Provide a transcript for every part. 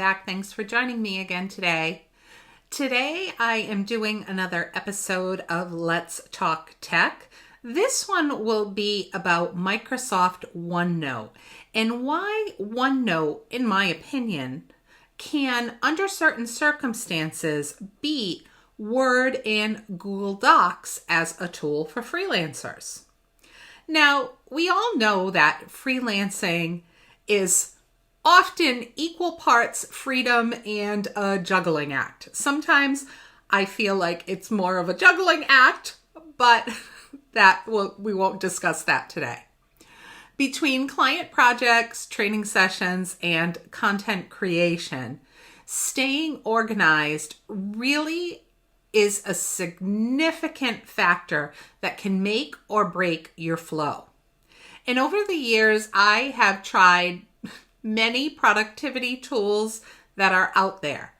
back. Thanks for joining me again today. Today I am doing another episode of Let's Talk Tech. This one will be about Microsoft OneNote and why OneNote, in my opinion, can, under certain circumstances, beat Word and Google Docs as a tool for freelancers. Now, we all know that freelancing is often equal parts freedom and a juggling act. Sometimes I feel like it's more of a juggling act, but we won't discuss that today. Between client projects, training sessions, and content creation, staying organized really is a significant factor that can make or break your flow. And over the years, I have tried many productivity tools that are out there.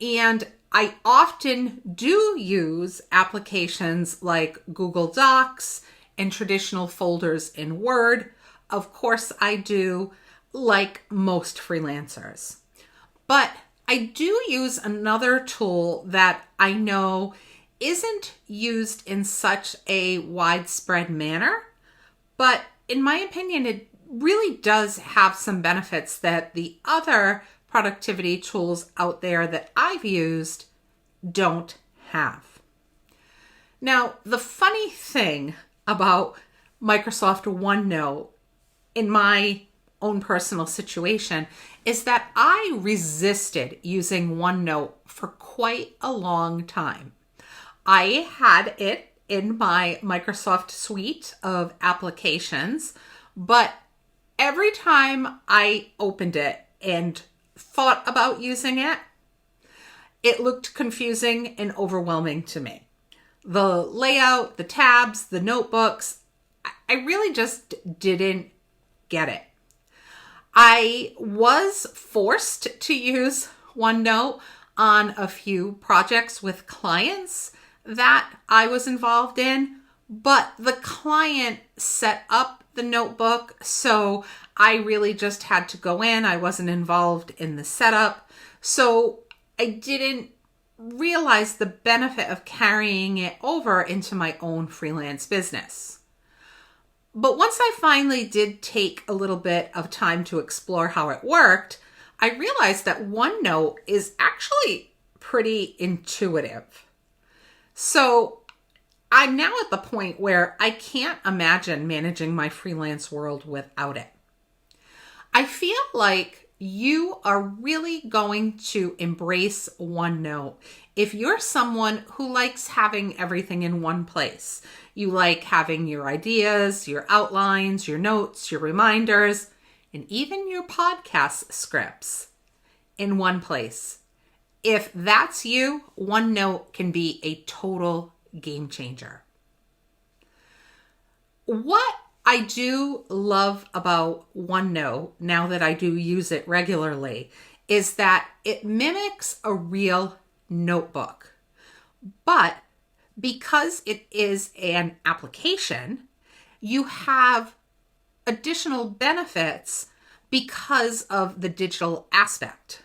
And I often do use applications like Google Docs and traditional folders in Word. Of course I do, like most freelancers. But I do use another tool that I know isn't used in such a widespread manner, but in my opinion, it really does have some benefits that the other productivity tools out there that I've used don't have. Now, the funny thing about Microsoft OneNote in my own personal situation is that I resisted using OneNote for quite a long time. I had it in my Microsoft suite of applications, but every time I opened it and thought about using it, it looked confusing and overwhelming to me. The layout, the tabs, the notebooks, I really just didn't get it. I was forced to use OneNote on a few projects with clients that I was involved in, but the client set up the notebook, so I really just had to go in. I wasn't involved in the setup, so I didn't realize the benefit of carrying it over into my own freelance business. But once I finally did take a little bit of time to explore how it worked, I realized that OneNote is actually pretty intuitive. So I'm now at the point where I can't imagine managing my freelance world without it. I feel like you are really going to embrace OneNote if you're someone who likes having everything in one place. You like having your ideas, your outlines, your notes, your reminders, and even your podcast scripts in one place. If that's you, OneNote can be a total game changer. What I do love about OneNote, now that I do use it regularly, is that it mimics a real notebook. But because it is an application, you have additional benefits because of the digital aspect.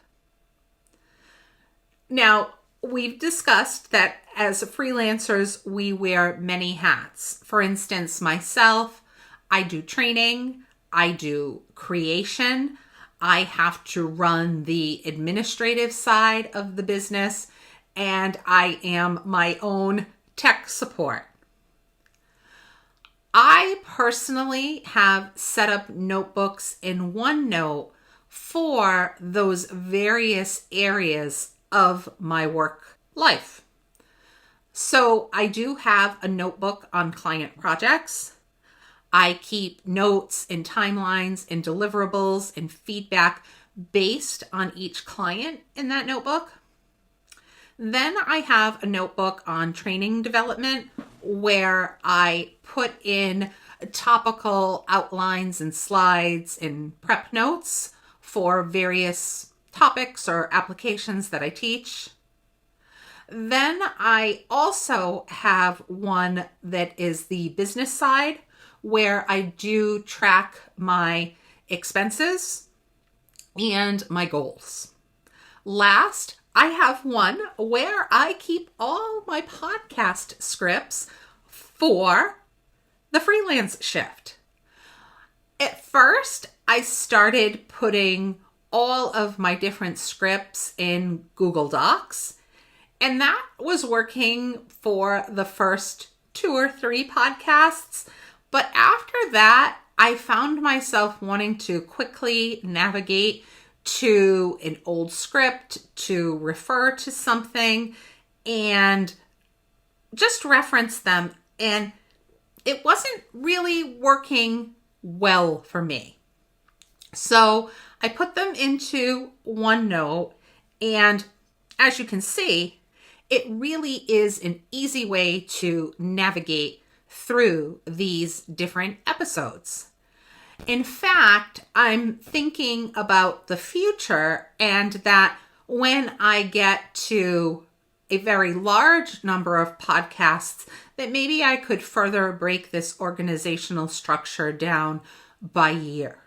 Now, we've discussed that as freelancers, we wear many hats. For instance, myself, I do training, I do creation, I have to run the administrative side of the business, and I am my own tech support. I personally have set up notebooks in OneNote for those various areas of my work life. So I do have a notebook on client projects. I keep notes and timelines and deliverables and feedback based on each client in that notebook. Then I have a notebook on training development where I put in topical outlines and slides and prep notes for various topics or applications that I teach. Then I also have one that is the business side where I do track my expenses and my goals. Last, I have one where I keep all my podcast scripts for the Freelance Shift. At first, I started putting all of my different scripts in Google Docs, and that was working for the first 2 or 3 podcasts. But after that, I found myself wanting to quickly navigate to an old script to refer to something and just reference them. And it wasn't really working well for me. So I put them into OneNote, and as you can see, it really is an easy way to navigate through these different episodes. In fact, I'm thinking about the future, and that when I get to a very large number of podcasts, that maybe I could further break this organizational structure down by year.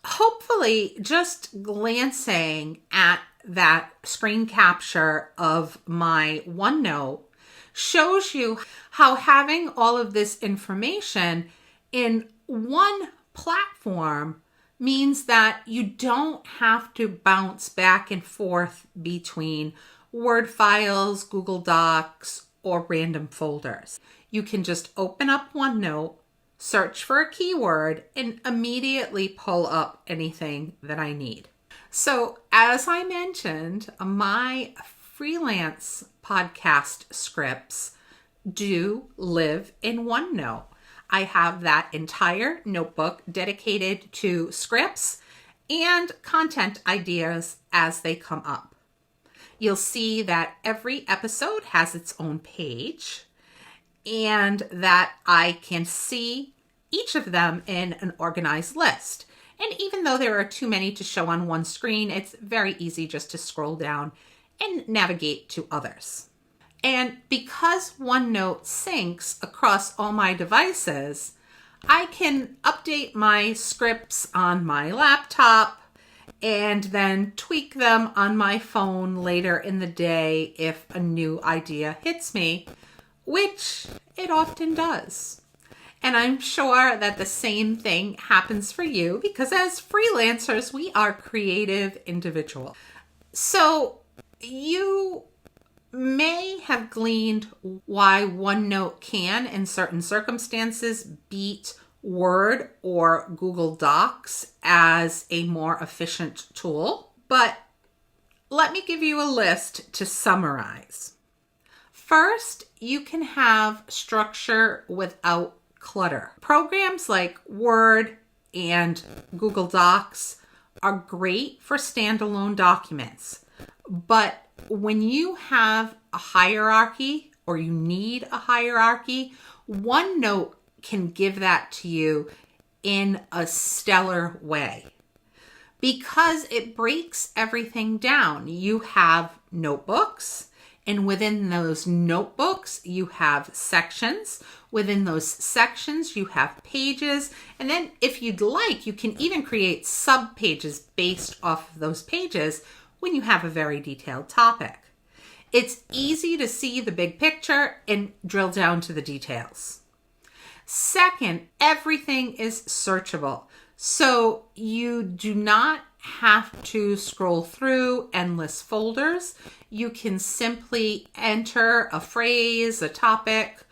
Hopefully, just glancing at that screen capture of my OneNote shows you how having all of this information in one platform means that you don't have to bounce back and forth between Word files, Google Docs, or random folders. You can just open up OneNote, search for a keyword, and immediately pull up anything that I need. So, as I mentioned, my freelance podcast scripts do live in OneNote. I have that entire notebook dedicated to scripts and content ideas as they come up. You'll see that every episode has its own page, and that I can see each of them in an organized list. And even though there are too many to show on one screen, it's very easy just to scroll down and navigate to others. And because OneNote syncs across all my devices, I can update my scripts on my laptop and then tweak them on my phone later in the day if a new idea hits me, which it often does. And I'm sure that the same thing happens for you, because as freelancers, we are creative individuals. So you may have gleaned why OneNote can, in certain circumstances, beat Word or Google Docs as a more efficient tool. But let me give you a list to summarize. First, you can have structure without clutter. Programs like Word and Google Docs are great for standalone documents, but when you have a hierarchy or you need a hierarchy, OneNote can give that to you in a stellar way because it breaks everything down. You have notebooks, and within those notebooks, you have sections. Within those sections, you have pages. And then if you'd like, you can even create sub-pages based off of those pages when you have a very detailed topic. It's easy to see the big picture and drill down to the details. Second, everything is searchable. So you do not have to scroll through endless folders. You can simply enter a phrase, a topic,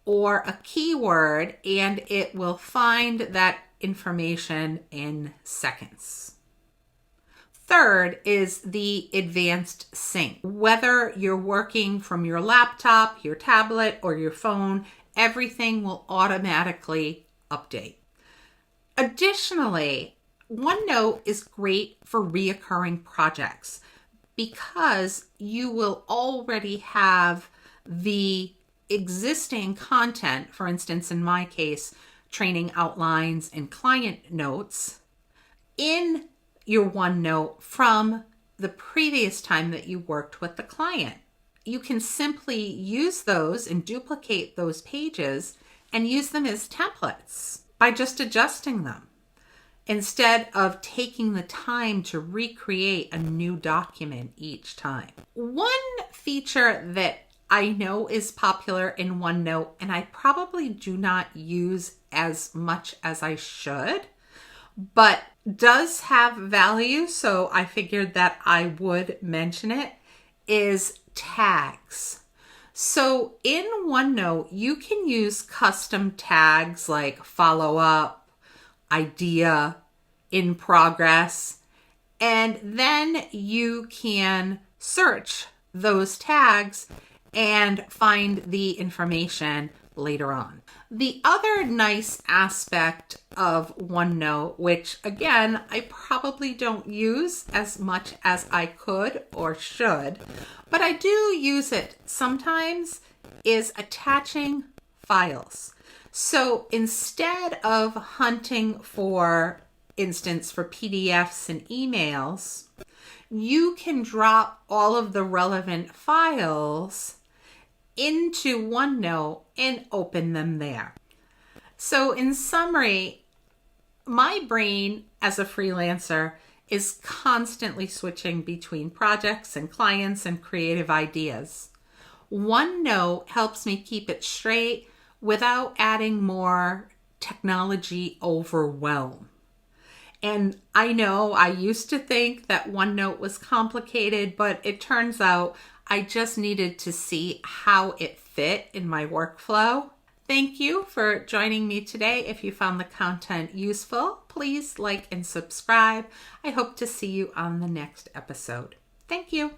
or a keyword, and it will find that information in seconds. Third is the advanced sync. Whether you're working from your laptop, your tablet, or your phone, everything will automatically update. Additionally, OneNote is great for reoccurring projects because you will already have the existing content, for instance, in my case, training outlines and client notes, in your OneNote from the previous time that you worked with the client. You can simply use those and duplicate those pages and use them as templates by just adjusting them. instead of taking the time to recreate a new document each time. One feature that I know is popular in OneNote, and I probably do not use as much as I should, but does have value, so I figured that I would mention it, is tags. So in OneNote, you can use custom tags like follow up, idea, in progress, and then you can search those tags and find the information later on. The other nice aspect of OneNote, which again, I probably don't use as much as I could or should, but I do use it sometimes, is attaching files. So instead of hunting for instance for PDFs and emails, you can drop all of the relevant files into OneNote and open them there. So in summary, my brain as a freelancer is constantly switching between projects and clients and creative ideas. OneNote helps me keep it straight without adding more technology overwhelm. And I know I used to think that OneNote was complicated, but it turns out I just needed to see how it fit in my workflow. Thank you for joining me today. If you found the content useful, please like and subscribe. I hope to see you on the next episode. Thank you.